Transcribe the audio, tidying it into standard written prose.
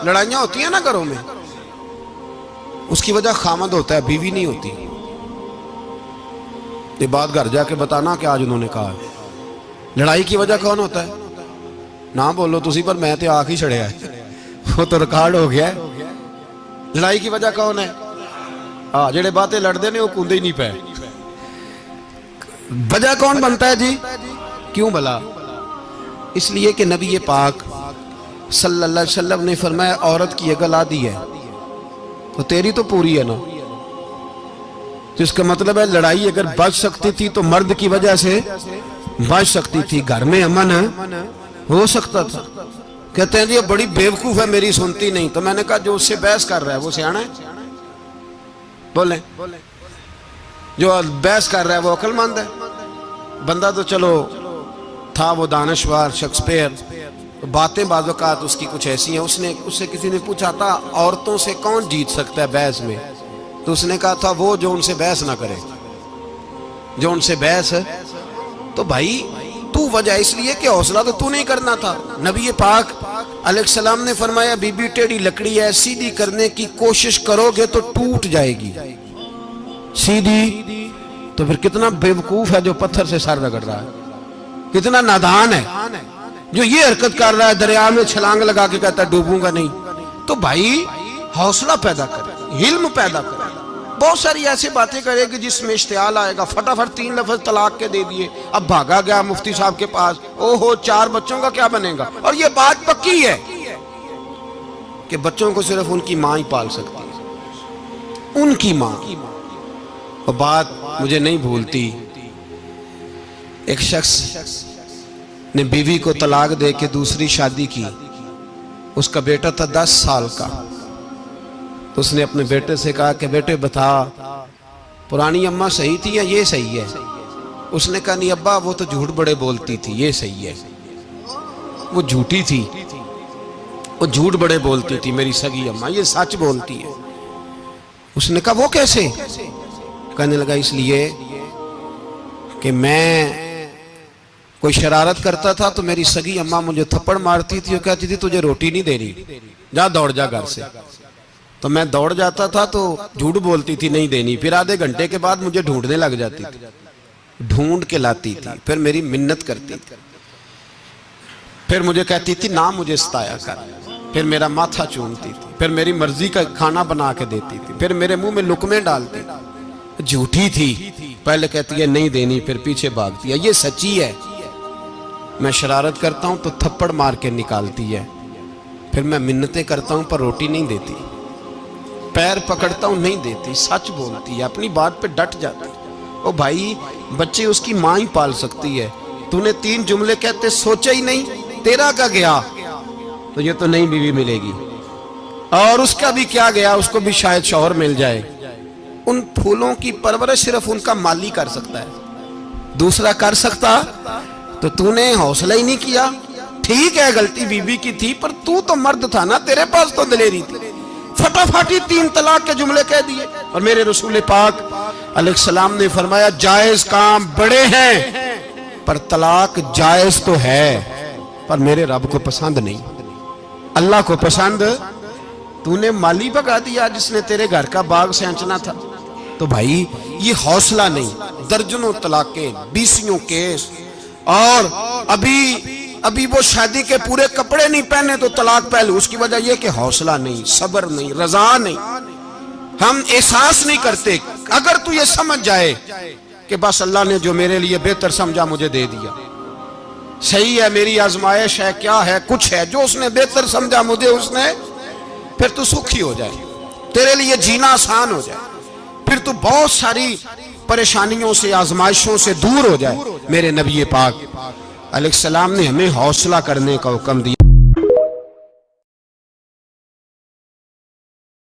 लड़ाइयां होती हैं ना घरों में, उसकी वजह खामद होता है, बीवी नहीं होती। ये बात घर जाके बताना कि आज उन्होंने कहा। लड़ाई की वजह कौन होता है? ना बोलो तुसी, पर मैं तो आख ही छड़िया है, वो तो रिकॉर्ड हो गया है। लड़ाई की वजह कौन है? हाँ, जेड़े बातें लड़ते ने वो कूदे ही नहीं पे। वजह कौन बनता है जी? क्यों भला? इसलिए कि नबी पाक सल्लल्लाहु अलैहि वसल्लम ने फरमाया औरत की अकल आधी है तो तेरी तो पूरी है ना। जिसका मतलब है लड़ाई अगर बच सकती थी तो मर्द की वजह से बच सकती थी, घर में अमन हो सकता था। कहते हैं जी बड़ी बेवकूफ है, मेरी सुनती नहीं। तो मैंने कहा जो उससे बहस कर रहा है वो सियाना है? बोले जो बहस कर रहा है वो अक्लमंद है? बंदा तो चलो था वो दानश्वर शेक्सपियर, बातें बाज़-औक़ात उसकी कुछ ऐसी हैं। उससे किसी ने पूछा था औरतों से कौन जीत सकता है बहस में, तो उसने कहा था वो जो उनसे बहस ना करे, जो उनसे बहस है। तो भाई तू वजह इसलिए कि हौसला तो तू नहीं करना था। नबी पाक अलैहिस्सलाम ने फरमाया बीबी टेढ़ी लकड़ी है, सीधी करने की कोशिश करोगे तो टूट जाएगी। सीधी तो फिर कितना बेवकूफ है जो पत्थर से सर रगड़ रहा है, कितना नादान है जो ये हरकत कर रहा है, दरिया में छलांग लगा के कहता है डूबूंगा नहीं। तो भाई हौसला पैदा करे, हिल्म पैदा करे। बहुत सारी ऐसी बातें करेगी जिसमें इश्तियाल आएगा, फटाफट 3 लफ्ज तलाक के दे दिए, अब भागा गया मुफ्ती साहब के पास, ओहो 4 बच्चों का क्या बनेगा। और ये बात पक्की है कि बच्चों को सिर्फ उनकी मां ही पाल सकती है, उनकी मां। और बात मुझे नहीं भूलती, एक शख्स ने बीवी को तलाक दे के दूसरी शादी की। उसका बेटा था 10 साल का। तो उसने अपने बेटे से कहा कि बेटे बता पुरानी अम्मा सही थी या ये सही है? उसने कहा नहीं अब्बा वो तो झूठ बड़े बोलती थी, ये सही है। वो झूठी थी, वो झूठ बड़े बोलती थी मेरी सगी अम्मा, ये सच बोलती है। उसने कहा वो कैसे? कहने लगा इसलिए कि मैं कोई शरारत करता था तो मेरी सगी अम्मा मुझे थप्पड़ मारती थी और कहती थी तुझे रोटी नहीं देनी, जा दौड़ जा घर से। तो मैं दौड़ जाता था तो झूठ बोलती थी नहीं देनी, फिर आधे घंटे के बाद मुझे ढूंढने लग जाती थी, ढूंढ के लाती थी, फिर मेरी मिन्नत करती थी, फिर मुझे कहती थी ना मुझे सताया कर, फिर मेरा माथा चूमती थी, फिर मेरी मर्जी का खाना बना के देती थी, फिर मेरे मुंह में लुकमे डालती थी। झूठी थी, पहले कहती है नहीं देनी, फिर पीछे भागती है। ये सच्ची है, मैं शरारत करता हूं तो थप्पड़ मार के निकालती है, फिर मैं मिन्नतें करता हूं पर रोटी नहीं देती, पैर पकड़ता हूं नहीं देती, सच बोलती है, अपनी बात पे डट जाती। ओ भाई बच्चे उसकी मां ही पाल सकती है। तूने 3 जुमले कहते सोचा ही नहीं, तेरा क्या गया? तो ये तो नई बीवी मिलेगी, और उसका भी क्या गया, उसको भी शायद शौहर मिल जाए। उन फूलों की परवरिश सिर्फ उनका माली कर सकता है, दूसरा कर सकता? तो तूने हौसला ही नहीं किया। ठीक है गलती बीबी की थी, पर तू तो मर्द था ना, तेरे पास तो दलेरी थी। फटाफट ही 3 तलाक के जुमले कह दिए। और मेरे रसूल पाक अलैहिस्सलाम ने फरमाया जायज काम बड़े हैं पर तलाक जायज तो है पर मेरे रब को पसंद नहीं, अल्लाह को पसंद। तूने माली भगा दिया जिसने तेरे घर का बाग सेंचना था। तो भाई ये हौसला नहीं, दर्जनों तलाके, 20 केस, और अभी वो शादी के पूरे कपड़े नहीं पहने तो तलाक पहले। उसकी वजह यह कि हौसला नहीं, सब्र नहीं, रजा नहीं, हम एहसास नहीं करते। अगर तू ये समझ जाए कि बस अल्लाह ने जो मेरे लिए बेहतर समझा मुझे दे दिया, सही है, मेरी आजमाइश है, क्या है, कुछ है, जो उसने बेहतर समझा मुझे उसने, फिर तू सुखी हो जाए, तेरे लिए जीना आसान हो जाए, फिर तू बहुत सारी परेशानियों से आजमाइशों से दूर हो जाए। मेरे नबी पाक अलैहिस्सलाम ने हमें हौसला करने का हुक्म दिया।